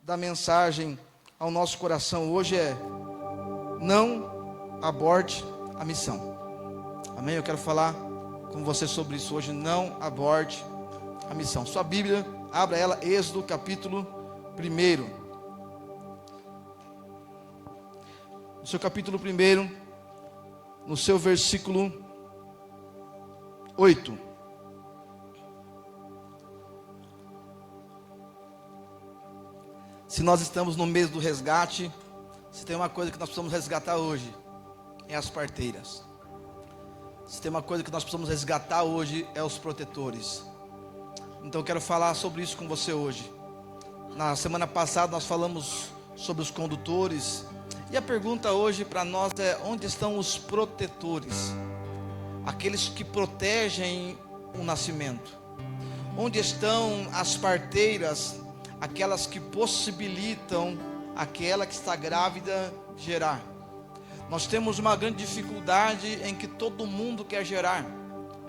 da mensagem ao nosso coração hoje é: não aborte a missão. Amém? Eu quero falar com você sobre isso hoje. Não aborte a missão. Sua Bíblia, abra ela, Êxodo capítulo 1. No seu capítulo 1, no seu versículo 8. Se nós estamos no mês do resgate, se tem uma coisa que nós precisamos resgatar hoje, é as parteiras. Se tem uma coisa que nós precisamos resgatar hoje, é os protetores. Então eu quero falar sobre isso com você hoje. Na semana passada nós falamos sobre os condutores, e a pergunta hoje para nós é: onde estão os protetores? Aqueles que protegem o nascimento. Onde estão as parteiras? Aquelas que possibilitam aquela que está grávida gerar. Nós temos uma grande dificuldade em que todo mundo quer gerar.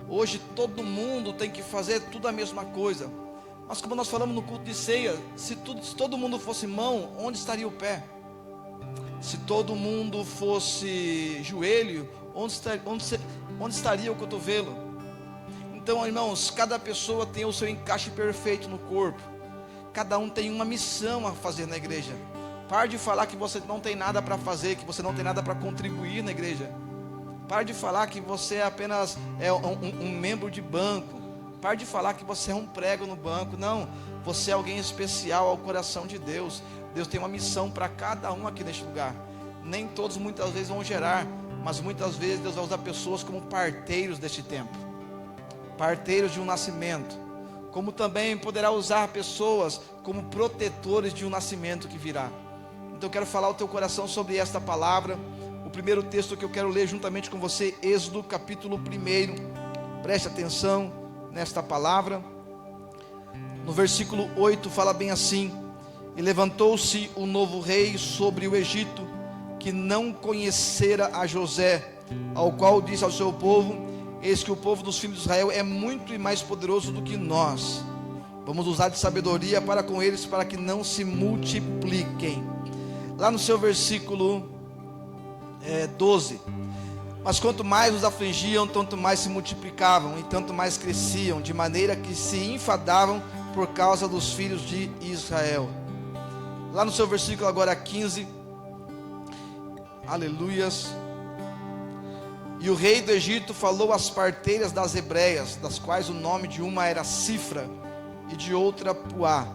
Hoje todo mundo tem que fazer tudo a mesma coisa. Mas como nós falamos no culto de ceia, se todo mundo fosse mão, onde estaria o pé? Se todo mundo fosse joelho, onde estaria o cotovelo? Então, irmãos, cada pessoa tem o seu encaixe perfeito no corpo. Cada um tem uma missão a fazer na igreja. Pare de falar que você não tem nada para fazer, que você não tem nada para contribuir na igreja. Pare de falar que você é apenas um membro de banco. Pare de falar que você é um prego no banco. Não, você é alguém especial ao coração de Deus. Deus tem uma missão para cada um aqui neste lugar. Nem todos muitas vezes vão gerar, mas muitas vezes Deus vai usar pessoas como parteiros deste tempo, parteiros de um nascimento. Como também poderá usar pessoas como protetores de um nascimento que virá. Então eu quero falar ao teu coração sobre esta palavra. O primeiro texto que eu quero ler juntamente com você, Êxodo capítulo 1. Preste atenção nesta palavra. No versículo 8 fala bem assim: e levantou-se o novo rei sobre o Egito, que não conhecera a José, ao qual disse ao seu povo: eis que o povo dos filhos de Israel é muito e mais poderoso do que nós. Vamos usar de sabedoria para com eles, para que não se multipliquem. Lá no seu versículo 12: mas quanto mais os afligiam, tanto mais se multiplicavam, e tanto mais cresciam, de maneira que se enfadavam por causa dos filhos de Israel. Lá no seu versículo agora 15, aleluias. E o rei do Egito falou às parteiras das hebreias, das quais o nome de uma era Cifra e de outra Puá,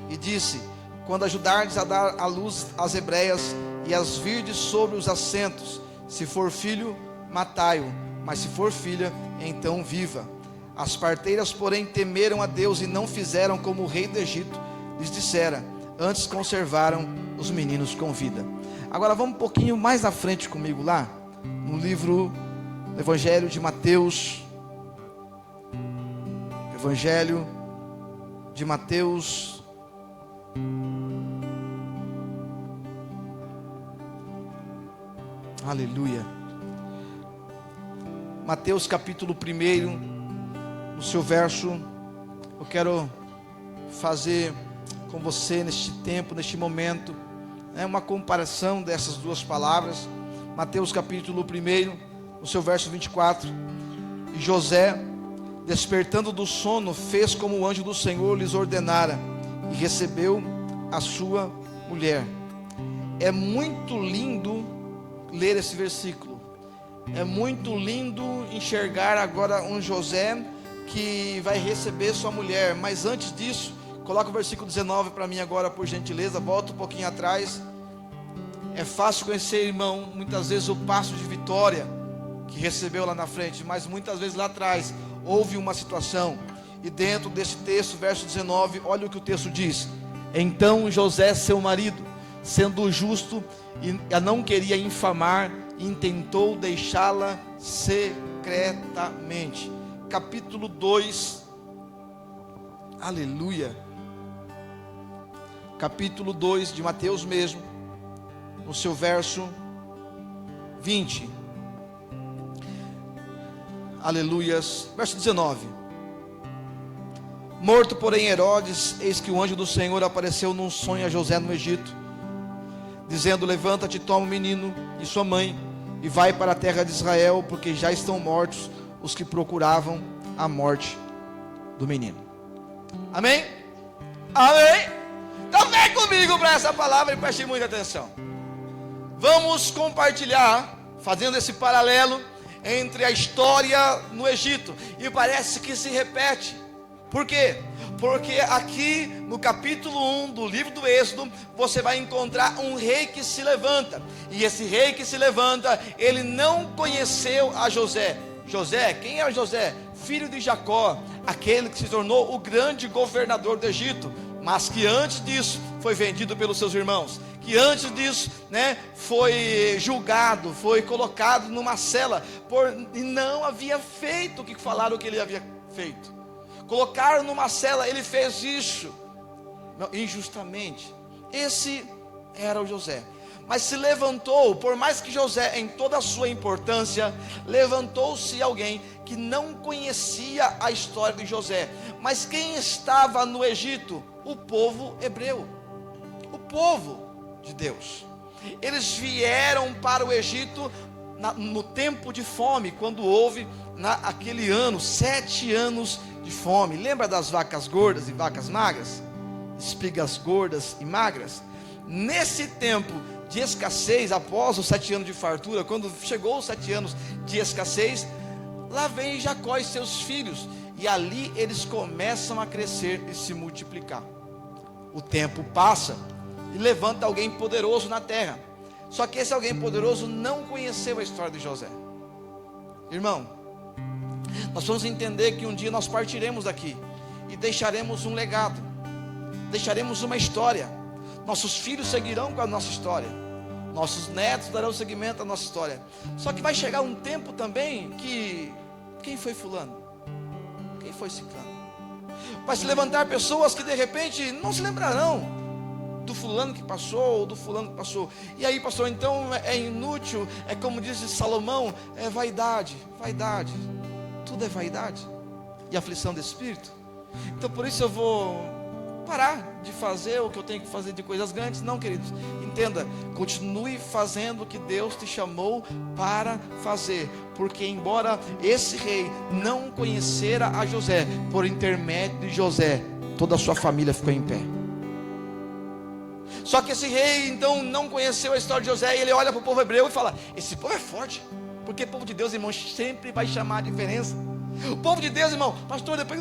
e disse: quando ajudardes a dar à luz as hebreias, e as virdes sobre os assentos, se for filho, matai-o, mas se for filha, então viva. As parteiras, porém, temeram a Deus e não fizeram como o rei do Egito lhes dissera, antes conservaram os meninos com vida. Agora vamos um pouquinho mais à frente comigo lá, no livro do Evangelho de Mateus. Evangelho de Mateus, aleluia. Mateus capítulo 1, no seu verso, eu quero fazer com você neste tempo, neste momento, uma comparação dessas duas palavras. Mateus capítulo 1, no seu verso 24: e José, despertando do sono, fez como o anjo do Senhor lhes ordenara, e recebeu a sua mulher. É muito lindo ler esse versículo. É muito lindo enxergar agora um José que vai receber sua mulher. Mas antes disso, coloca o versículo 19 para mim agora, por gentileza. Volta um pouquinho atrás. É fácil conhecer, irmão, muitas vezes o passo de vitória que recebeu lá na frente, mas muitas vezes lá atrás houve uma situação. E dentro desse texto, verso 19, olha o que o texto diz: então José, seu marido, sendo justo e não queria infamar, intentou deixá-la secretamente. Capítulo 2, aleluia. Capítulo 2 de Mateus mesmo, no seu verso 20, aleluias, verso 19: Morto, porém, Herodes, eis que o anjo do Senhor apareceu num sonho a José no Egito, dizendo: levanta-te, toma o menino e sua mãe, e vai para a terra de Israel, porque já estão mortos os que procuravam a morte do menino. Amém? Amém? Então vem comigo para essa palavra e preste muita atenção. Vamos compartilhar, fazendo esse paralelo entre a história no Egito, e parece que se repete. Por quê? Porque aqui no capítulo 1 do livro do Êxodo, você vai encontrar um rei que se levanta. E esse rei que se levanta, ele não conheceu a José. José, quem era José? Filho de Jacó, aquele que se tornou o grande governador do Egito, mas que antes disso foi vendido pelos seus irmãos, que antes disso, foi julgado, foi colocado numa cela, e não havia feito o que falaram que ele havia feito. Colocaram numa cela, ele fez isso injustamente. Esse era o José. Mas se levantou, por mais que José, em toda a sua importância, levantou-se alguém que não conhecia a história de José. Mas quem estava no Egito? O povo hebreu, o povo de Deus. Eles vieram para o Egito no tempo de fome, quando houve naquele ano 7 anos de fome. Lembra das vacas gordas e vacas magras? Espigas gordas e magras? Nesse tempo de escassez, após os 7 anos de fartura, quando chegou os 7 anos de escassez, lá vem Jacó e seus filhos, e ali eles começam a crescer e se multiplicar. O tempo passa e levanta alguém poderoso na terra. Só que esse alguém poderoso não conheceu a história de José. Irmão, nós vamos entender que um dia nós partiremos daqui e deixaremos um legado, deixaremos uma história. Nossos filhos seguirão com a nossa história, nossos netos darão seguimento à nossa história. Só que vai chegar um tempo também que, quem foi fulano? Quem foi ciclano? Vai se levantar pessoas que de repente não se lembrarão do fulano que passou, ou do fulano que passou. E aí, pastor, então é inútil, é como diz Salomão, é vaidade, vaidade. Tudo é vaidade e aflição do espírito. Então por isso eu vou parar de fazer o que eu tenho que fazer de coisas grandes. Não, queridos, entenda, continue fazendo o que Deus te chamou para fazer, porque embora esse rei não conhecera a José, por intermédio de José, toda a sua família ficou em pé. Só que esse rei então não conheceu a história de José, e ele olha para o povo hebreu e fala: esse povo é forte, porque o povo de Deus, irmão, sempre vai chamar a diferença. O povo de Deus, irmão, pastor, depois,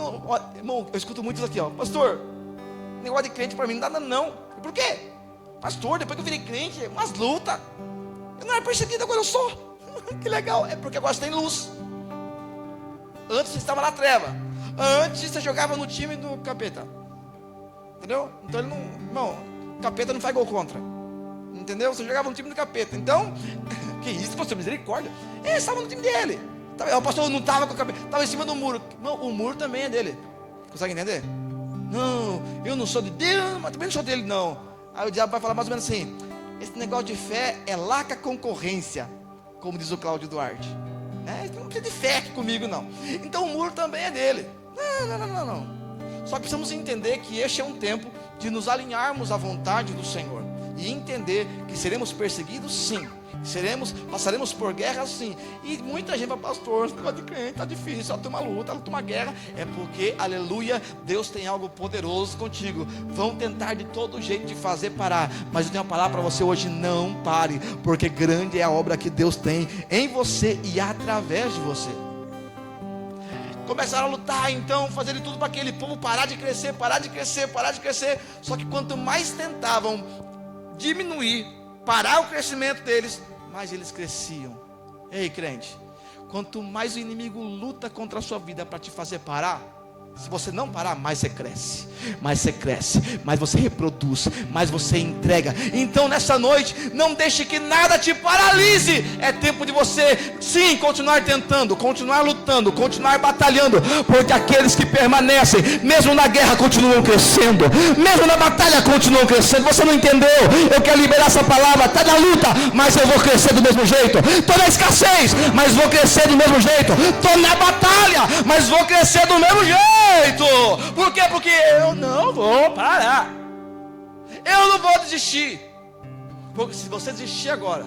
irmão, eu escuto muito isso aqui, pastor, negócio de crente para mim não dá nada não. Por quê? Pastor, depois que eu virei crente, umas lutas, eu não era perseguido, agora eu sou. Que legal, é porque agora você tem luz. Antes você estava na treva, antes você jogava no time do capeta, entendeu? Então ele não, irmão, capeta não faz gol contra, entendeu? Você jogava no time do capeta, então, que isso, pastor, misericórdia. Ele estava no time dele. O pastor não estava com o capeta, estava em cima do muro. Não, o muro também é dele. Consegue entender? Não, eu não sou de Deus, mas também não sou dele não. Aí o diabo vai falar mais ou menos assim: esse negócio de fé é lá com a concorrência, como diz o Cláudio Duarte. Não precisa de fé aqui comigo não. Então o muro também é dele. Não. Só que precisamos entender que este é um tempo de nos alinharmos à vontade do Senhor, e entender que seremos perseguidos sim, passaremos por guerra sim. E muita gente fala: pastor, esse negócio de crente está difícil, ela tem uma luta, ela tem uma guerra. É porque, aleluia, Deus tem algo poderoso contigo. Vão tentar de todo jeito te fazer parar, mas eu tenho uma palavra para você hoje: não pare, porque grande é a obra que Deus tem em você e através de você. Começaram a lutar, então, fazer de tudo para aquele povo parar de crescer. Só que quanto mais tentavam diminuir, parar o crescimento deles, mais eles cresciam. Ei, crente, quanto mais o inimigo luta contra a sua vida para te fazer parar, se você não parar, mais você cresce, mais você reproduz, mais você entrega. Então nessa noite, não deixe que nada te paralise. É tempo de você sim continuar tentando, continuar lutando, continuar batalhando, porque aqueles que permanecem, mesmo na guerra, continuam crescendo, mesmo na batalha, continuam crescendo. Você não entendeu? Eu quero liberar essa palavra. Está na luta, mas eu vou crescer do mesmo jeito. Estou na escassez, mas vou crescer do mesmo jeito. Estou na batalha, mas vou crescer do mesmo jeito. Por por quê? Porque eu não vou parar. Eu não vou desistir. Porque se você desistir agora,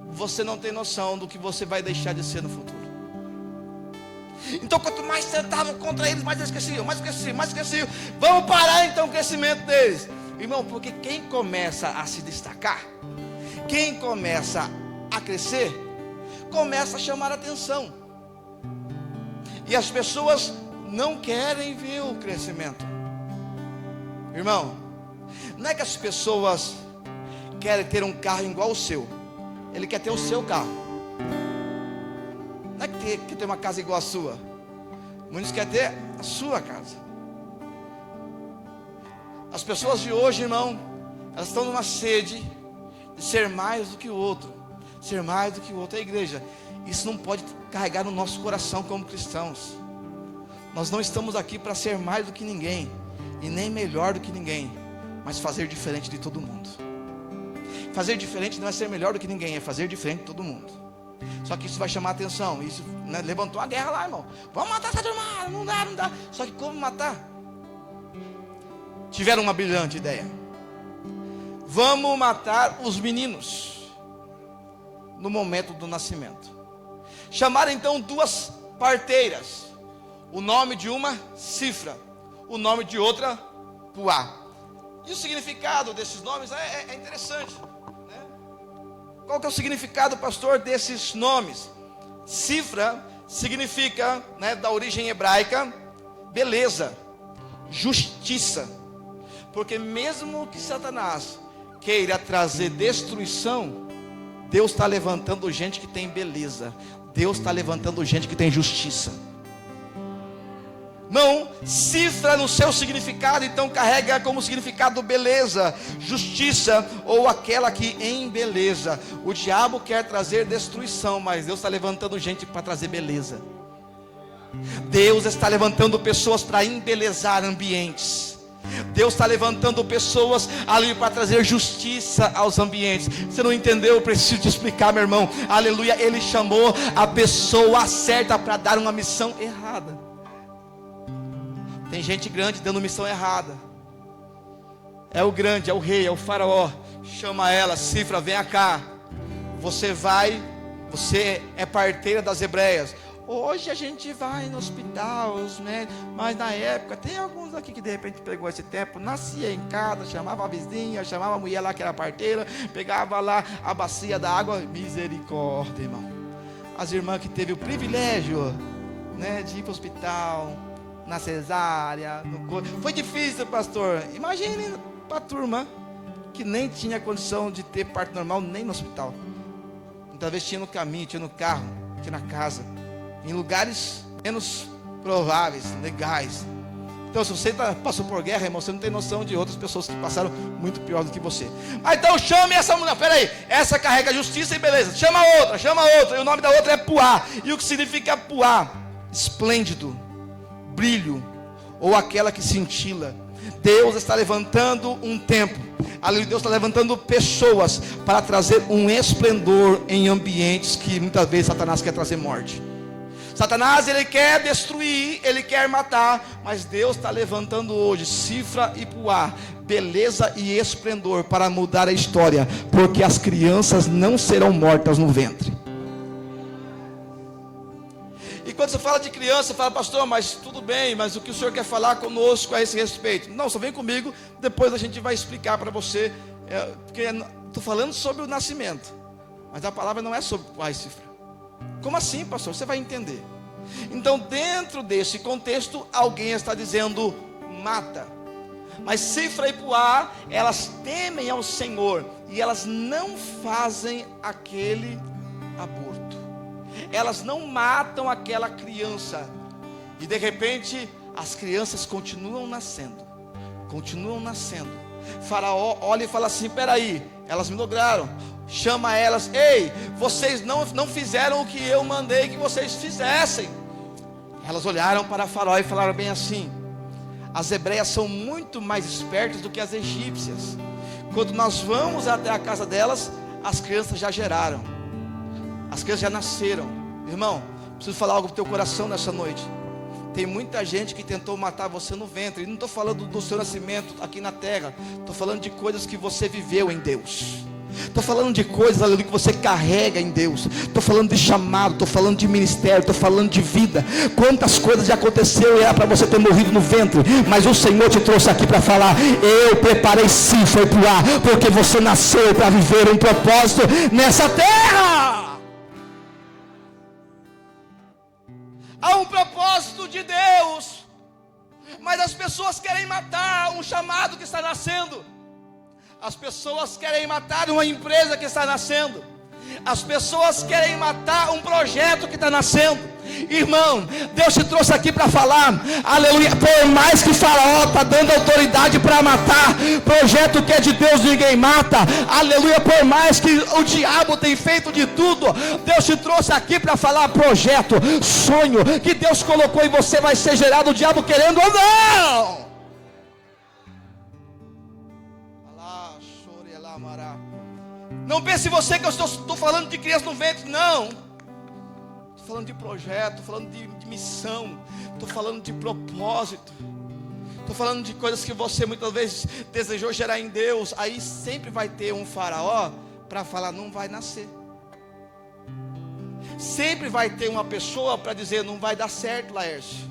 você não tem noção do que você vai deixar de ser no futuro. Então quanto mais tentavam contra eles, mais eles cresciam, mais cresciam, mais cresciam. Vamos parar então o crescimento deles. Irmão, porque quem começa a se destacar, quem começa a crescer, começa a chamar a atenção. E as pessoas não querem ver o crescimento. Irmão, não é que as pessoas querem ter um carro igual ao seu. Ele quer ter o seu carro. Não é que quer ter uma casa igual a sua. Muitos querem ter a sua casa. As pessoas de hoje, irmão, elas estão numa sede de ser mais do que o outro. Ser mais do que o outro. A igreja, isso não pode carregar no nosso coração como cristãos. Nós não estamos aqui para ser mais do que ninguém, e nem melhor do que ninguém, mas fazer diferente de todo mundo. Fazer diferente não é ser melhor do que ninguém, é fazer diferente de todo mundo. Só que isso vai chamar atenção. Isso, né, levantou a guerra lá, irmão. Vamos matar essa turma, não dá, não dá. Só que como matar? Tiveram uma brilhante ideia. Vamos matar os meninos no momento do nascimento. Chamaram então duas parteiras. O nome de uma, Cifra. O nome de outra, Puá. E o significado desses nomes é interessante, né? Qual que é o significado, pastor, desses nomes? Cifra significa, né, da origem hebraica, beleza, justiça. Porque mesmo que Satanás queira trazer destruição, Deus está levantando gente que tem beleza. Deus está levantando gente que tem justiça. Não, Cifra no seu significado, então carrega como significado beleza, justiça, ou aquela que embeleza. O diabo quer trazer destruição, mas Deus está levantando gente para trazer beleza. Deus está levantando pessoas para embelezar ambientes. Deus está levantando pessoas ali para trazer justiça aos ambientes. Você não entendeu? Eu preciso te explicar, meu irmão. Aleluia, Ele chamou a pessoa certa para dar uma missão errada. Tem gente grande dando missão errada. É o grande, é o rei, é o faraó. Chama ela, Cifra, vem cá. Você é parteira das hebreias. Hoje a gente vai no hospital, os médicos, mas na época, tem alguns aqui que de repente pegou esse tempo, nascia em casa, chamava a vizinha, chamava a mulher lá que era parteira, pegava lá a bacia da água, misericórdia, irmão. As irmãs que teve o privilégio, né, de ir para o hospital, na cesárea, no corpo. Foi difícil, pastor. Imagine para a turma que nem tinha condição de ter parto normal nem no hospital. Muitas vezes tinha no caminho, tinha no carro, tinha na casa, em lugares menos prováveis, legais. Então, se você passou por guerra, irmão, você não tem noção de outras pessoas que passaram muito pior do que você. Mas então chame essa mulher. Peraí, essa carrega justiça e beleza. Chama outra. E o nome da outra é Puá. E o que significa Puá? Esplêndido, brilho, ou aquela que cintila. Deus está levantando um tempo. Ali Deus está levantando pessoas para trazer um esplendor em ambientes que muitas vezes Satanás quer trazer morte. Satanás, ele quer destruir, ele quer matar, mas Deus está levantando hoje Cifra e Puá, beleza e esplendor, para mudar a história, porque as crianças não serão mortas no ventre. E quando você fala de criança, você fala, pastor, mas tudo bem, mas o que o senhor quer falar conosco a esse respeito? Não, só vem comigo, depois a gente vai explicar para você, porque estou falando sobre o nascimento, mas a palavra não é sobre Puá e Cifra. Como assim, pastor? Você vai entender. Então, dentro desse contexto, alguém está dizendo, mata. Mas Cifra e Puá, elas temem ao Senhor, e elas não fazem aquele aborto. Elas não matam aquela criança. E de repente, as crianças continuam nascendo. Faraó olha e fala assim, peraí, elas me lograram. Chama elas, ei, vocês não fizeram o que eu mandei que vocês fizessem. Elas olharam para Faraó e falaram bem assim, as hebreias são muito mais espertas do que as egípcias. Quando nós vamos até a casa delas, as crianças já geraram, as crianças já nasceram. Irmão, preciso falar algo para o teu coração nessa noite. Tem muita gente que tentou matar você no ventre. E não estou falando do seu nascimento aqui na terra. Estou falando de coisas que você viveu em Deus. Estou falando de coisas, aleluia, que você carrega em Deus. Estou falando de chamado, estou falando de ministério, estou falando de vida. Quantas coisas já aconteceu e era para você ter morrido no ventre, mas o Senhor te trouxe aqui para falar: eu preparei sim, foi pro ar, porque você nasceu para viver um propósito nessa terra. Há um propósito de Deus, mas as pessoas querem matar um chamado que está nascendo. As pessoas querem matar uma empresa que está nascendo. As pessoas querem matar um projeto que está nascendo. Irmão, Deus te trouxe aqui para falar, aleluia, por mais que Faraó está dando autoridade para matar, projeto que é de Deus ninguém mata, aleluia, por mais que o diabo tem feito de tudo, Deus te trouxe aqui para falar, projeto, sonho, que Deus colocou em você vai ser gerado, o diabo querendo ou não. Não pense você que eu estou falando de criança no ventre, não. Estou falando de projeto, estou falando de missão, estou falando de propósito. Estou falando de coisas que você muitas vezes desejou gerar em Deus. Aí sempre vai ter um Faraó para falar, não vai nascer. Sempre vai ter uma pessoa para dizer, não vai dar certo, Laércio.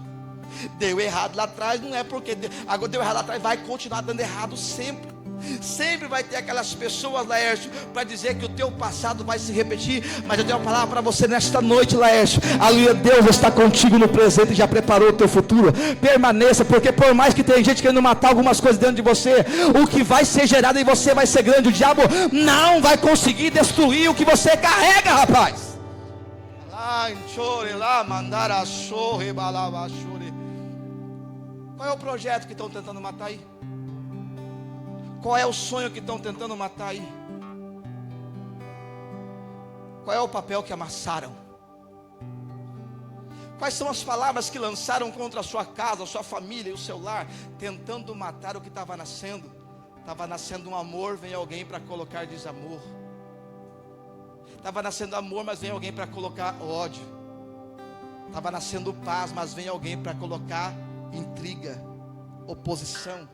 Deu errado lá atrás, não é porque agora deu errado lá atrás, vai continuar dando errado sempre. Sempre vai ter aquelas pessoas, Laércio, para dizer que o teu passado vai se repetir. Mas eu tenho uma palavra para você nesta noite, Laércio. Aleluia, Deus está contigo no presente e já preparou o teu futuro. Permaneça, porque por mais que tenha gente querendo matar algumas coisas dentro de você, o que vai ser gerado em você vai ser grande. O diabo não vai conseguir destruir o que você carrega, rapaz. Qual é o projeto que estão tentando matar aí? Qual é o sonho que estão tentando matar aí? Qual é o papel que amassaram? Quais são as palavras que lançaram contra a sua casa, a sua família e o seu lar, tentando matar o que estava nascendo? Estava nascendo um amor, vem alguém para colocar desamor. Estava nascendo amor, mas vem alguém para colocar ódio. Estava nascendo paz, mas vem alguém para colocar intriga, oposição.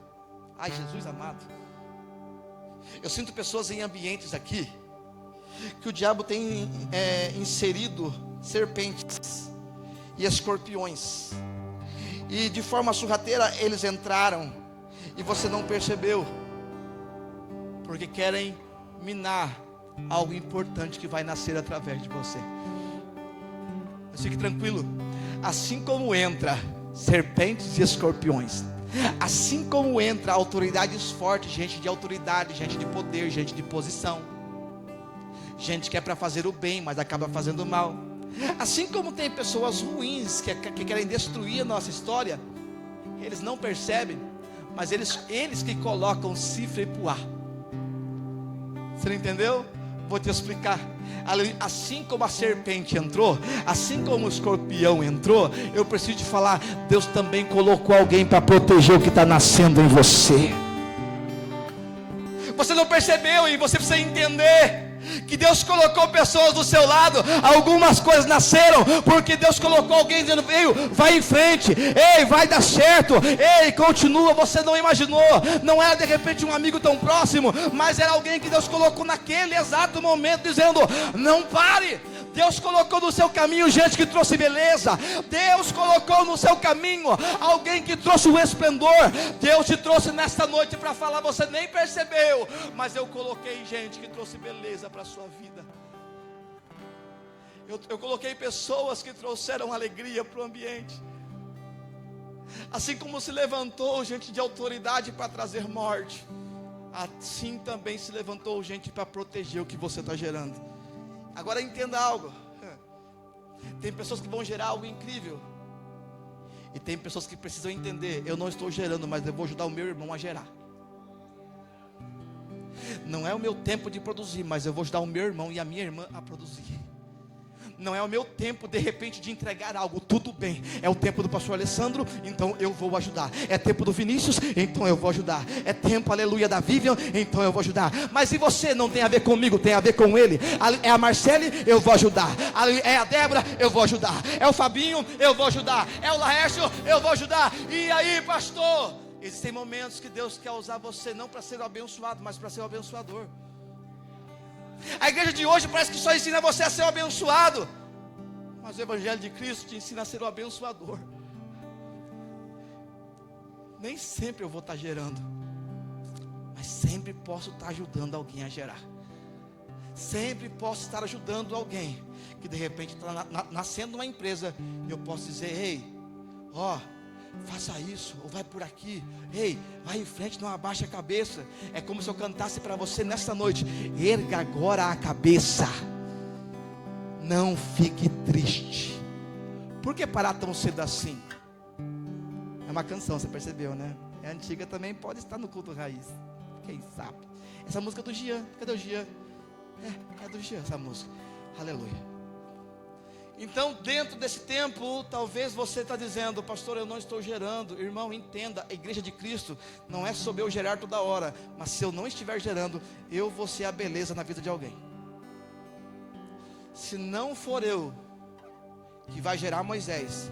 Ai, Jesus amado. Eu sinto pessoas em ambientes aqui que o diabo tem inserido serpentes e escorpiões, e de forma sorrateira eles entraram e você não percebeu, porque querem minar algo importante que vai nascer através de você. Mas fique tranquilo, assim como entra serpentes e escorpiões, assim como entra autoridades fortes, gente de autoridade, gente de poder, gente de posição, gente que é para fazer o bem, mas acaba fazendo o mal. Assim como tem pessoas ruins que querem destruir a nossa história, eles não percebem, mas eles que colocam cifra para o ar. Você não entendeu? Vou te explicar. Assim como a serpente entrou, assim como o escorpião entrou, eu preciso te falar, Deus também colocou alguém para proteger o que está nascendo em você. Você não percebeu e você precisa entender que Deus colocou pessoas do seu lado. Algumas coisas nasceram porque Deus colocou alguém dizendo, veio, vai em frente, ei, vai dar certo, ei, continua. Você não imaginou, não era de repente um amigo tão próximo, mas era alguém que Deus colocou naquele exato momento, dizendo, não pare. Deus colocou no seu caminho gente que trouxe beleza. Deus colocou no seu caminho alguém que trouxe o esplendor. Deus te trouxe nesta noite para falar, você nem percebeu, mas eu coloquei gente que trouxe beleza para a sua vida. Eu coloquei pessoas que trouxeram alegria para o ambiente. Assim como se levantou gente de autoridade para trazer morte, assim também se levantou gente para proteger o que você está gerando. Agora entenda algo, tem pessoas que vão gerar algo incrível, e tem pessoas que precisam entender, eu não estou gerando, mas eu vou ajudar o meu irmão a gerar. Não é o meu tempo de produzir, mas eu vou ajudar o meu irmão e a minha irmã a produzir. não é o meu tempo de repente de entregar algo, tudo bem, é o tempo do pastor Alessandro, então eu vou ajudar. É tempo do Vinícius, então eu vou ajudar. É tempo, aleluia, da Vivian, então eu vou ajudar. Mas se você não tem a ver comigo, tem a ver com ele. É a Marcele, eu vou ajudar. É a Débora, eu vou ajudar. É o Fabinho, eu vou ajudar. É o Laércio, eu vou ajudar. E aí, pastor? Existem momentos que Deus quer usar você não para ser o abençoado, mas para ser o abençoador. A igreja de hoje parece que só ensina você a ser o abençoado, mas o Evangelho de Cristo te ensina a ser o abençoador. Nem sempre eu vou estar gerando, mas sempre posso estar ajudando alguém a gerar. Sempre posso estar ajudando alguém que de repente está nascendo uma empresa, e eu posso dizer: ei, faça isso, ou vai por aqui, ei, vai em frente, não abaixa a cabeça. É como se eu cantasse para você nesta noite: erga agora a cabeça, não fique triste. Por que parar tão cedo assim? É uma canção, você percebeu, né? É antiga também, pode estar no culto raiz, quem sabe. Essa música é do Gian, cadê o Gian? É do Gian essa música, aleluia. Então, dentro desse tempo, talvez você está dizendo: pastor, eu não estou gerando. Irmão, entenda, a igreja de Cristo não é sobre eu gerar toda hora, mas se eu não estiver gerando, eu vou ser a beleza na vida de alguém. Se não for eu que vai gerar Moisés,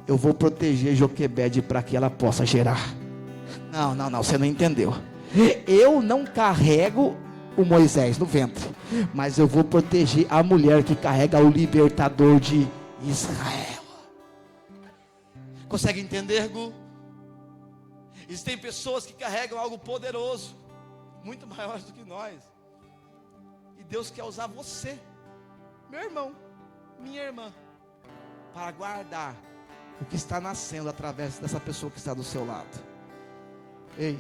eu vou proteger Joquebede para que ela possa gerar. Não, você não entendeu. Eu não carrego o Moisés no ventre, mas eu vou proteger a mulher que carrega o libertador de Israel. Consegue entender, Gu? Existem pessoas que carregam algo poderoso, muito maior do que nós, e Deus quer usar você, meu irmão, minha irmã, para guardar o que está nascendo através dessa pessoa que está do seu lado. Ei,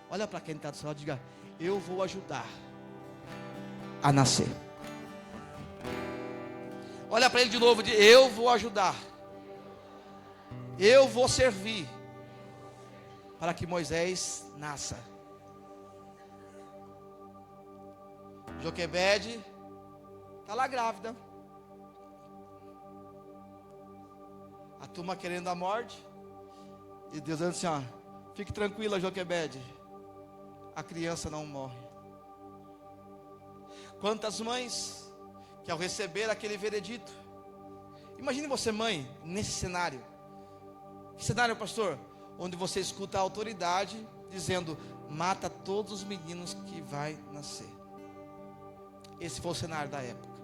olha para quem está do seu lado e diga: eu vou ajudar a nascer. Olha para ele de novo, diga: eu vou ajudar, eu vou servir para que Moisés nasça. Joquebede está lá grávida, a turma querendo a morte, e Deus dizendo assim: fique tranquila, Joquebede, a criança não morre. Quantas mães que ao receber aquele veredito, imagine você, mãe, nesse cenário. Que cenário, pastor? Onde você escuta a autoridade dizendo: mata todos os meninos que vai nascer. Esse foi o cenário da época.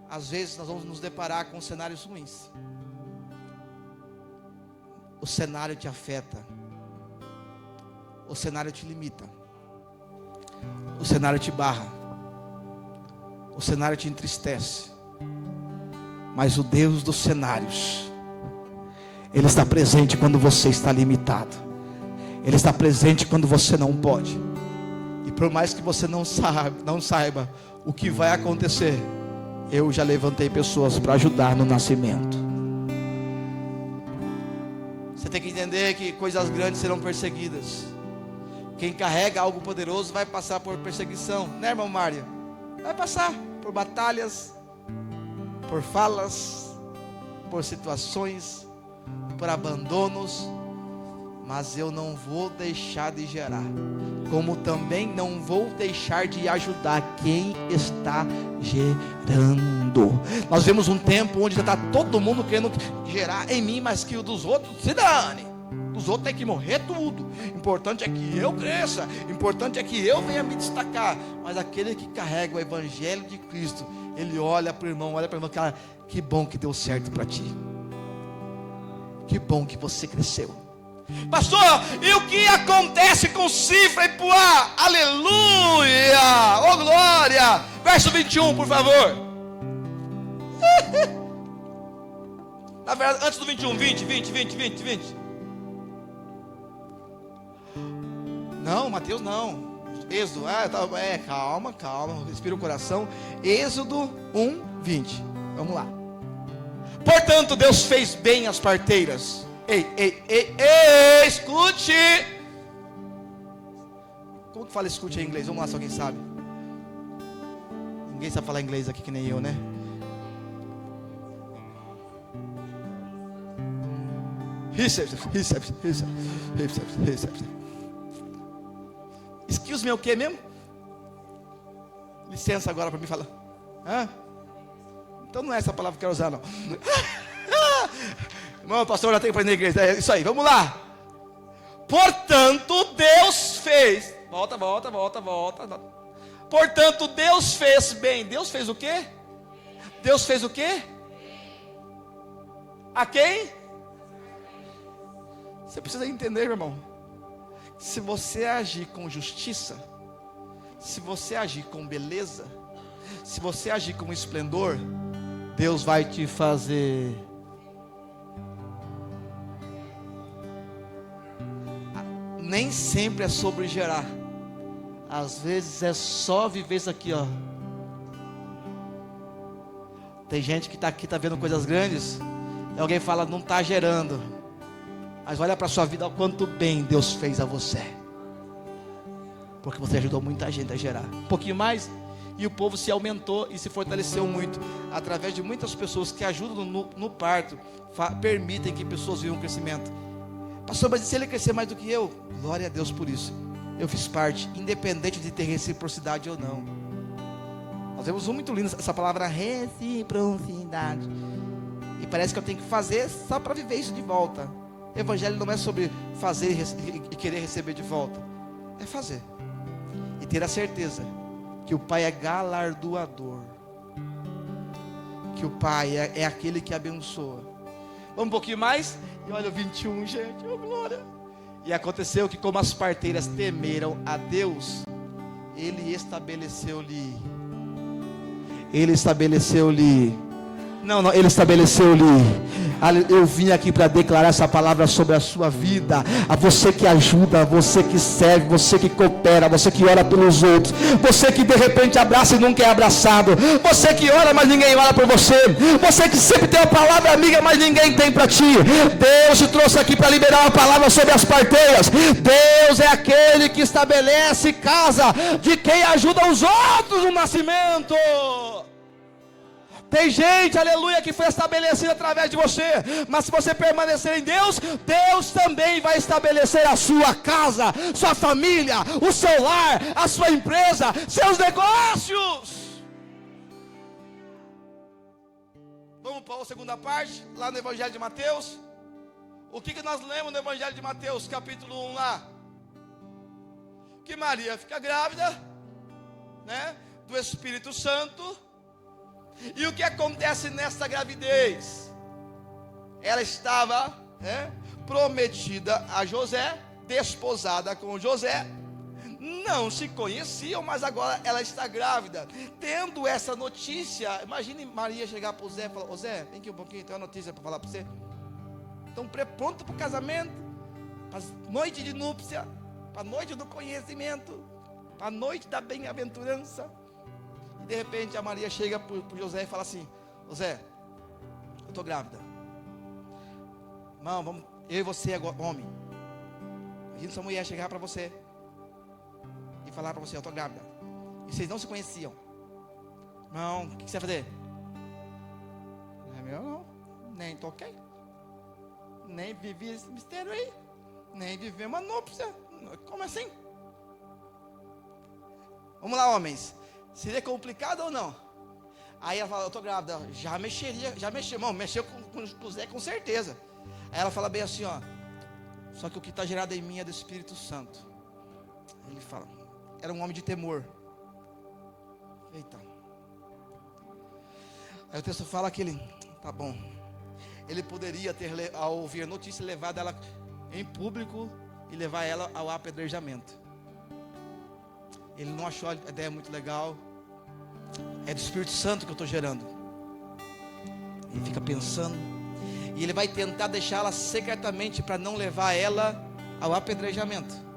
Às vezes nós vamos nos deparar com cenários ruins. O cenário te afeta, o cenário te limita, o cenário te barra, o cenário te entristece. Mas o Deus dos cenários, Ele está presente quando você está limitado. Ele está presente quando você não pode. E por mais que você não saiba o que vai acontecer, eu já levantei pessoas para ajudar no nascimento. Você tem que entender que coisas grandes serão perseguidas. Quem carrega algo poderoso vai passar por perseguição, né, irmão Mário? Vai passar por batalhas, por falas, por situações, por abandonos. Mas eu não vou deixar de gerar, como também não vou deixar de ajudar quem está gerando. Nós vemos um tempo onde está todo mundo querendo gerar em mim, mas que o dos outros se dane. Os outros tem que morrer tudo. Importante é que eu cresça, importante é que eu venha me destacar. Mas aquele que carrega o Evangelho de Cristo, ele olha para o irmão, cara, que bom que deu certo para ti, que bom que você cresceu. Pastor, e o que acontece com Cifra e Poá? Aleluia, oh glória. Verso 21, por favor. Na verdade, antes do 21, 20. Não, Mateus não. Êxodo, calma, respira o coração. Êxodo 1, 20. Vamos lá. Portanto, Deus fez bem as parteiras. Ei, escute. Como que fala escute em inglês? Vamos lá, se alguém sabe. Ninguém sabe falar inglês aqui que nem eu, né? Excuse me, o que mesmo? Licença agora para mim falar. Hã? Então não é essa palavra que eu quero usar, não. Irmão, pastor, já tem que aprender na igreja. É isso aí, vamos lá. Portanto, Deus fez. Volta. Portanto, Deus fez bem. Deus fez o quê? Deus fez o quê? A quem? Você precisa entender, meu irmão. Se você agir com justiça, se você agir com beleza, se você agir com esplendor, Deus vai te fazer. Nem sempre é sobre gerar. Às vezes é só viver isso aqui, ó. Tem gente que está aqui, está vendo coisas grandes, e alguém fala, não está gerando. Mas olha para a sua vida, o quanto bem Deus fez a você. Porque você ajudou muita gente a gerar. Um pouquinho mais, e o povo se aumentou e se fortaleceu muito. Através de muitas pessoas que ajudam no parto, permitem que pessoas vivam um crescimento. Pastor, mas se ele crescer mais do que eu? Glória a Deus por isso. Eu fiz parte, independente de ter reciprocidade ou não. Nós vemos muito lindo essa palavra reciprocidade. E parece que eu tenho que fazer só para viver isso de volta. O evangelho não é sobre fazer e querer receber de volta. É fazer. E ter a certeza que o Pai é galardoador. Que o Pai é aquele que abençoa. Vamos um pouquinho mais? E olha o 21, gente. Oh, glória. E aconteceu que como as parteiras temeram a Deus, Ele estabeleceu-lhe. Ele estabeleceu-lhe. Não, Ele estabeleceu-lhe. Eu vim aqui para declarar essa palavra sobre a sua vida. A você que ajuda, você que serve, você que coopera, você que ora pelos outros, você que de repente abraça e nunca é abraçado, você que ora mas ninguém ora por você, você que sempre tem uma palavra amiga mas ninguém tem para ti. Deus te trouxe aqui para liberar uma palavra sobre as parteiras. Deus é aquele que estabelece casa de quem ajuda os outros no nascimento. Tem gente, aleluia, que foi estabelecida através de você. Mas se você permanecer em Deus, Deus também vai estabelecer a sua casa, sua família, o seu lar, a sua empresa, seus negócios. Vamos para a segunda parte, lá no Evangelho de Mateus. O que nós lemos no Evangelho de Mateus, capítulo 1 lá? Que Maria fica grávida, né, do Espírito Santo. E o que acontece nessa gravidez? Ela estava prometida a José, desposada com José. Não se conheciam, mas agora ela está grávida. Tendo essa notícia, imagine Maria chegar para o Zé e falar: ô Zé, vem aqui um pouquinho, tem uma notícia para falar para você. Então pronto para o casamento, para a noite de núpcia, para a noite do conhecimento, para a noite da bem-aventurança. E de repente a Maria chega para o José e fala assim: ô Zé, eu estou grávida. Irmão, vamos, eu e você agora, homem. Imagina sua mulher chegar para você e falar para você: eu estou grávida. E vocês não se conheciam. Irmão, o que você vai fazer? Não é meu não. Nem toquei. Nem vivi esse mistério aí. Nem vivi uma núpcia. Como assim? Vamos lá, homens. Seria complicado ou não? Aí ela fala: eu estou grávida. Já mexeu, irmão, mexeu com o Zé com certeza. Aí ela fala bem assim, ó: só que o que está gerado em mim é do Espírito Santo. Ele fala: era um homem de temor. Eita. Aí o texto fala que ele, tá bom, ele poderia ter, ao ouvir a notícia, levado ela em público e levar ela ao apedrejamento. Ele não achou a ideia muito legal. É do Espírito Santo que eu estou gerando. Ele fica pensando. E ele vai tentar deixá-la secretamente para não levar ela ao apedrejamento.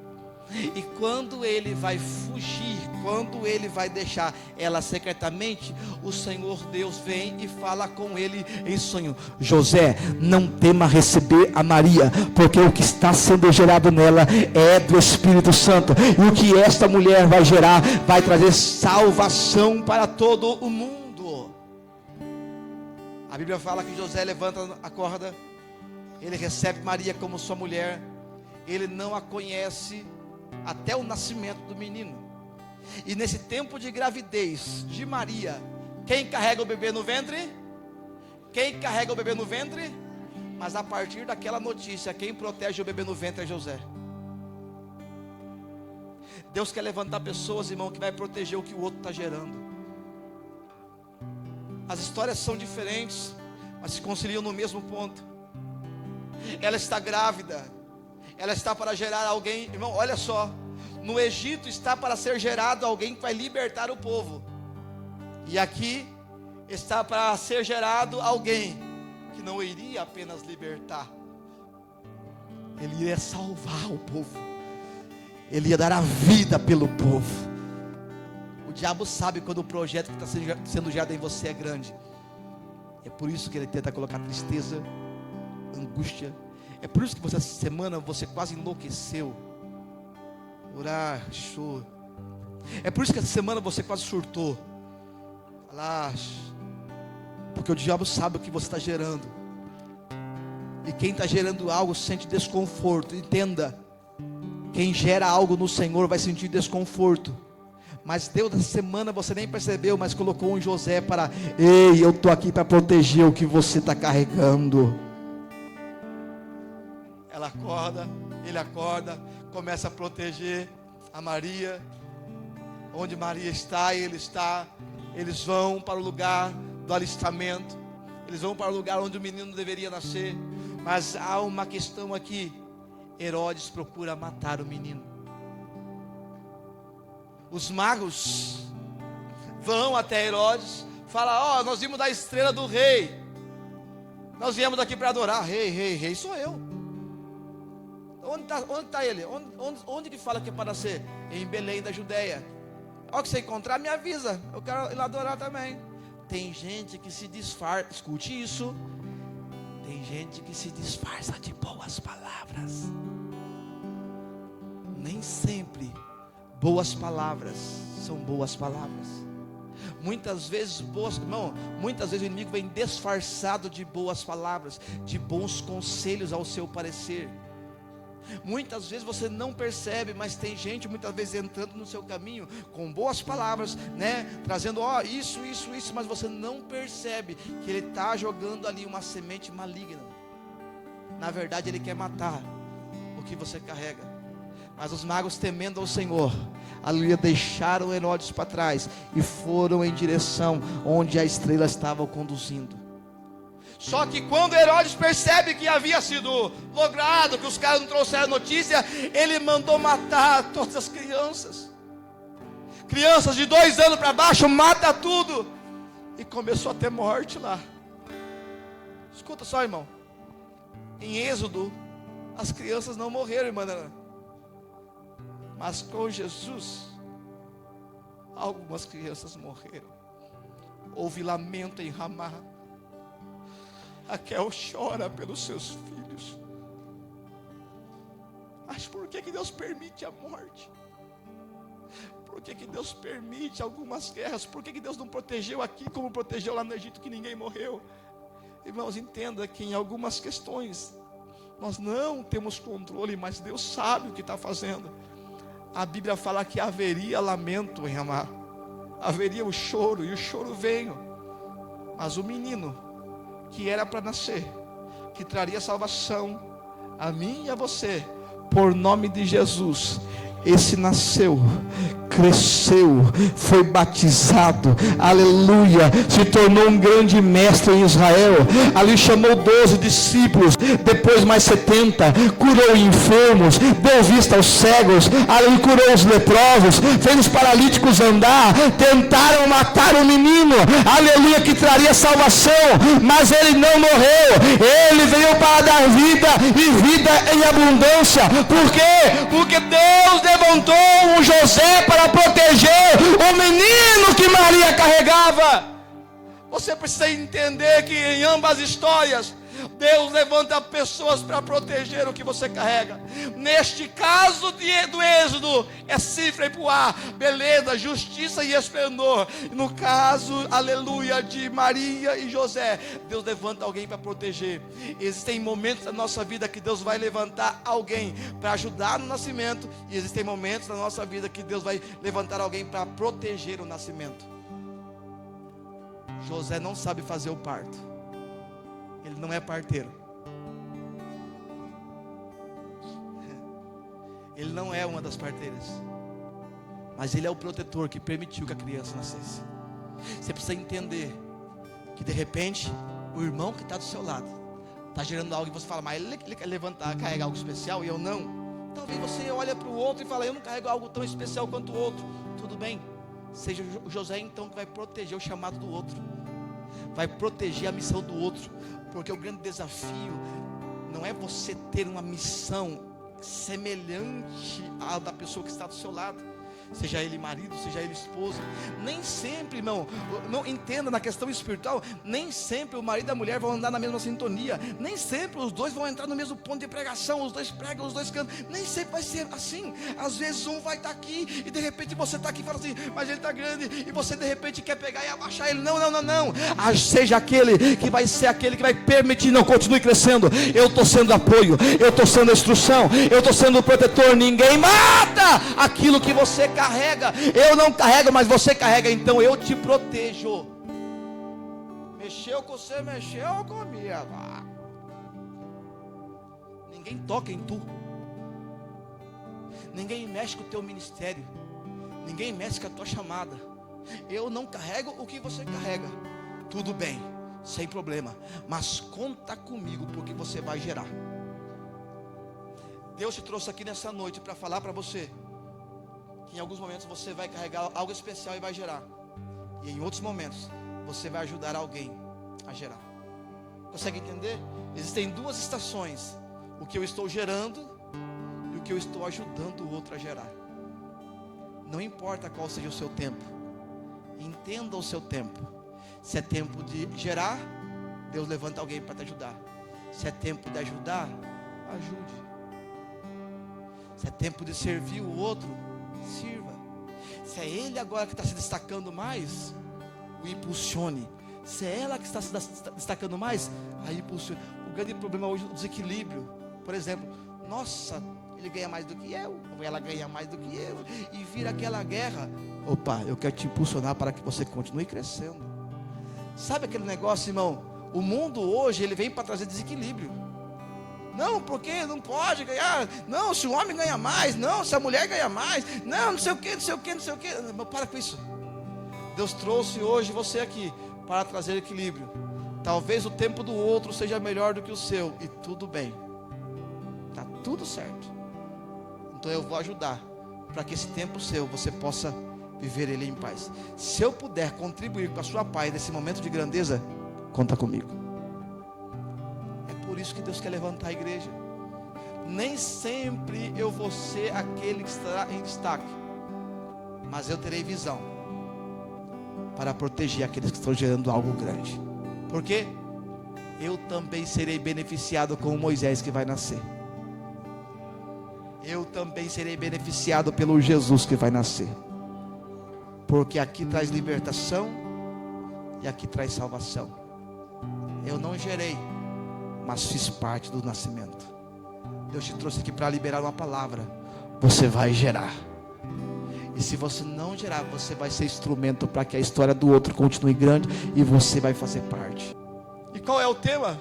E quando ele vai fugir, quando ele vai deixar ela secretamente, o Senhor Deus vem e fala com ele em sonho: José, não tema receber a Maria, porque o que está sendo gerado nela é do Espírito Santo. E o que esta mulher vai gerar vai trazer salvação para todo o mundo. A Bíblia fala que José levanta a corda, ele recebe Maria como sua mulher, ele não a conhece até o nascimento do menino. E nesse tempo de gravidez de Maria, quem carrega o bebê no ventre? Quem carrega o bebê no ventre? Mas a partir daquela notícia, quem protege o bebê no ventre é José. Deus quer levantar pessoas, irmão, que vai proteger o que o outro está gerando. As histórias são diferentes, mas se conciliam no mesmo ponto. Ela está grávida, ela está para gerar alguém, irmão, olha só, no Egito está para ser gerado alguém que vai libertar o povo, e aqui está para ser gerado alguém que não iria apenas libertar, ele iria salvar o povo, ele ia dar a vida pelo povo. O diabo sabe quando o projeto que está sendo gerado em você é grande. É por isso que ele tenta colocar tristeza, angústia. É por isso que essa semana você quase enlouqueceu. Orar, choro. É por isso que essa semana você quase surtou. Porque o diabo sabe o que você está gerando. E quem está gerando algo sente desconforto. Entenda, quem gera algo no Senhor vai sentir desconforto. Mas Deus, essa semana você nem percebeu, mas colocou um José para: ei, eu estou aqui para proteger o que você está carregando. Ela acorda, ele acorda, começa a proteger a Maria. Onde Maria está, ele está. Eles vão para o lugar do alistamento, eles vão para o lugar onde o menino deveria nascer. Mas há uma questão aqui: Herodes procura matar o menino. Os magos vão até Herodes, falam: nós vimos da estrela do rei, nós viemos daqui para adorar. Rei sou eu. Onde está ele? Onde que fala que é para nascer? Em Belém da Judéia. Ao que você encontrar, me avisa, eu quero ir lá adorar também. Tem gente que se disfarça, escute isso, tem gente que se disfarça de boas palavras. Nem sempre boas palavras são boas palavras. Muitas vezes muitas vezes o inimigo vem disfarçado de boas palavras, de bons conselhos ao seu parecer. Muitas vezes você não percebe, mas tem gente muitas vezes entrando no seu caminho com boas palavras, né? Trazendo isso, mas você não percebe que ele está jogando ali uma semente maligna. Na verdade ele quer matar o que você carrega. Mas os magos, temendo ao Senhor, aleluia, deixaram Herodes para trás e foram em direção onde a estrela estava conduzindo. Só que quando Herodes percebe que havia sido logrado, que os caras não trouxeram notícia, ele mandou matar todas as crianças. Crianças de 2 anos para baixo, mata tudo. E começou a ter morte lá. Escuta só, irmão. Em Êxodo, as crianças não morreram, irmã Ana. Mas com Jesus, algumas crianças morreram. Houve lamento em Ramá. Raquel chora pelos seus filhos. Mas por que Deus permite a morte? Por que Deus permite algumas guerras? Por que Deus não protegeu aqui como protegeu lá no Egito, que ninguém morreu? Irmãos, entenda que em algumas questões nós não temos controle, mas Deus sabe o que está fazendo. A Bíblia fala que haveria lamento em Ramá, haveria o choro, e o choro veio. Mas o menino que era para nascer, que traria salvação a mim e a você, por nome de Jesus, esse nasceu, cresceu, foi batizado, aleluia, se tornou um grande mestre em Israel. Ali chamou 12 discípulos, depois mais 70, curou enfermos, deu vista aos cegos, ali curou os leprosos, fez os paralíticos andar. Tentaram matar o menino, aleluia, que traria salvação, mas ele não morreu. Ele veio para dar vida, e vida em abundância. Por quê? Porque Deus levantou um José para proteger o menino que Maria carregava. Você precisa entender que em ambas as histórias, Deus levanta pessoas para proteger o que você carrega. Neste caso do Êxodo, é cifra e puá, beleza, justiça e esplendor. No caso, aleluia, de Maria e José, Deus levanta alguém para proteger. Existem momentos da nossa vida que Deus vai levantar alguém para ajudar no nascimento, e existem momentos da nossa vida que Deus vai levantar alguém para proteger o nascimento. José não sabe fazer o parto, ele não é parteiro, ele não é uma das parteiras, mas ele é o protetor que permitiu que a criança nascesse. Você precisa entender que de repente o irmão que está do seu lado está gerando algo e você fala, mas ele quer levantar, carregar algo especial e eu não. Talvez você olha para o outro e fala, eu não carrego algo tão especial quanto o outro. Tudo bem, seja o José então que vai proteger o chamado do outro, vai proteger a missão do outro, porque o grande desafio não é você ter uma missão semelhante à da pessoa que está do seu lado, seja ele marido, seja ele esposa. Nem sempre, irmão, não entenda, na questão espiritual, nem sempre o marido e a mulher vão andar na mesma sintonia, nem sempre os dois vão entrar no mesmo ponto de pregação, os dois pregam, os dois cantam, nem sempre vai ser assim. Às vezes um vai estar aqui e de repente você está aqui e fala assim, mas ele está grande, e você de repente quer pegar e abaixar ele. Não, seja aquele que vai ser aquele que vai permitir, não, continue crescendo, eu estou sendo apoio, eu estou sendo instrução, eu estou sendo protetor. Ninguém mata aquilo que você carrega. Eu não carrego, mas você carrega, então eu te protejo. Mexeu com você, mexeu comigo. Ninguém toca em tu, ninguém mexe com o teu ministério, ninguém mexe com a tua chamada. Eu não carrego o que você carrega. Tudo bem, sem problema, mas conta comigo, porque você vai gerar. Deus te trouxe aqui nessa noite para falar para você que em alguns momentos você vai carregar algo especial e vai gerar, e em outros momentos você vai ajudar alguém a gerar. Consegue entender? Existem duas estações: o que eu estou gerando e o que eu estou ajudando o outro a gerar. Não importa qual seja o seu tempo, entenda o seu tempo. Se é tempo de gerar, Deus levanta alguém para te ajudar. Se é tempo de ajudar, ajude. Se é tempo de servir o outro, sirva. Se é ele agora que está se destacando mais, o impulsione. Se é ela que está se destacando mais, aí impulsione. O grande problema hoje é o desequilíbrio. Por exemplo, nossa, ele ganha mais do que eu, ou ela ganha mais do que eu, e vira aquela guerra. Opa, eu quero te impulsionar para que você continue crescendo. Sabe aquele negócio, irmão? O mundo hoje, ele vem para trazer desequilíbrio. Não, porque não pode ganhar. Não, se o homem ganha mais. Não, se a mulher ganha mais. Não sei o que, não sei o que, não sei o que. Para com isso. Deus trouxe hoje você aqui para trazer equilíbrio. Talvez o tempo do outro seja melhor do que o seu, e tudo bem, está tudo certo. Então eu vou ajudar para que esse tempo seu você possa viver ele em paz. Se eu puder contribuir com a sua paz nesse momento de grandeza, conta comigo. Por isso que Deus quer levantar a igreja. Nem sempre eu vou ser aquele que estará em destaque, mas eu terei visão para proteger aqueles que estão gerando algo grande. Porque eu também serei beneficiado com o Moisés que vai nascer. Eu também serei beneficiado pelo Jesus que vai nascer. Porque aqui traz libertação e aqui traz salvação. Eu não gerei, mas fiz parte do nascimento. Deus te trouxe aqui para liberar uma palavra. Você vai gerar. E se você não gerar, você vai ser instrumento para que a história do outro continue grande, e você vai fazer parte. E qual é o tema?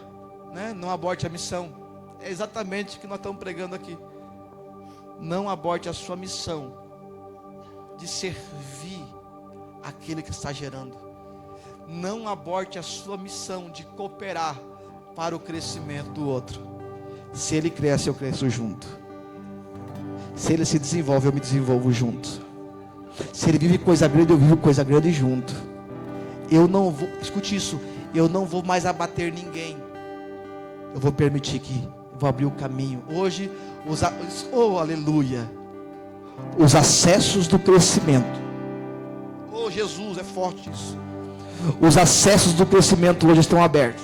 Não aborte a missão. É exatamente o que nós estamos pregando aqui. Não aborte a sua missão de servir aquele que está gerando. Não aborte a sua missão de cooperar para o crescimento do outro. Se ele cresce, eu cresço junto. Se ele se desenvolve, eu me desenvolvo junto. Se ele vive coisa grande, eu vivo coisa grande junto. Eu não vou, escute isso, eu não vou mais abater ninguém. Eu vou permitir vou abrir o caminho. Hoje, aleluia, os acessos do crescimento. Oh Jesus, é forte isso. Os acessos do crescimento hoje estão abertos.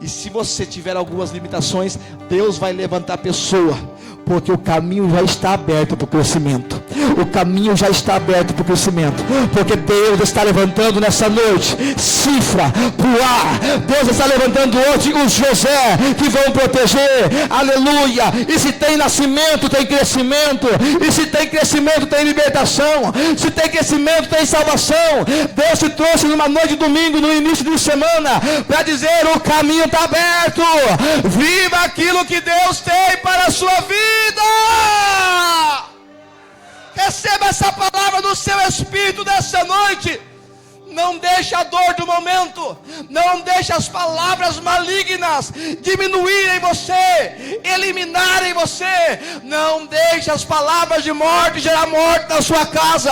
E se você tiver algumas limitações, Deus vai levantar a pessoa, porque o caminho já está aberto para o crescimento. O caminho já está aberto para o crescimento, porque Deus está levantando nessa noite cifra para o ar. Deus está levantando hoje os José que vão proteger, aleluia. E se tem nascimento, tem crescimento. E se tem crescimento, tem libertação. Se tem crescimento, tem salvação. Deus te trouxe numa noite de domingo, no início de semana, para dizer: o caminho está aberto. Viva aquilo que Deus tem para a sua vida. Receba essa palavra no seu espírito dessa noite. Não deixe a dor do momento, não deixe as palavras malignas diminuírem você, eliminarem você. Não deixe as palavras de morte gerar morte na sua casa.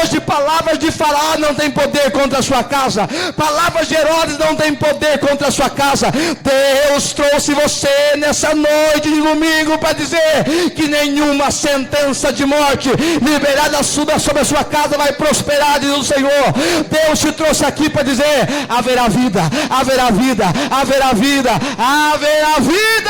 Hoje palavras de Faraó não tem poder contra a sua casa. Palavras de Herodes não tem poder contra a sua casa. Deus trouxe você nessa noite de domingo para dizer que nenhuma sentença de morte liberada sobre a sua casa vai prosperar, diz o Senhor. Deus te trouxe aqui para dizer: haverá vida, haverá vida, haverá vida, haverá vida.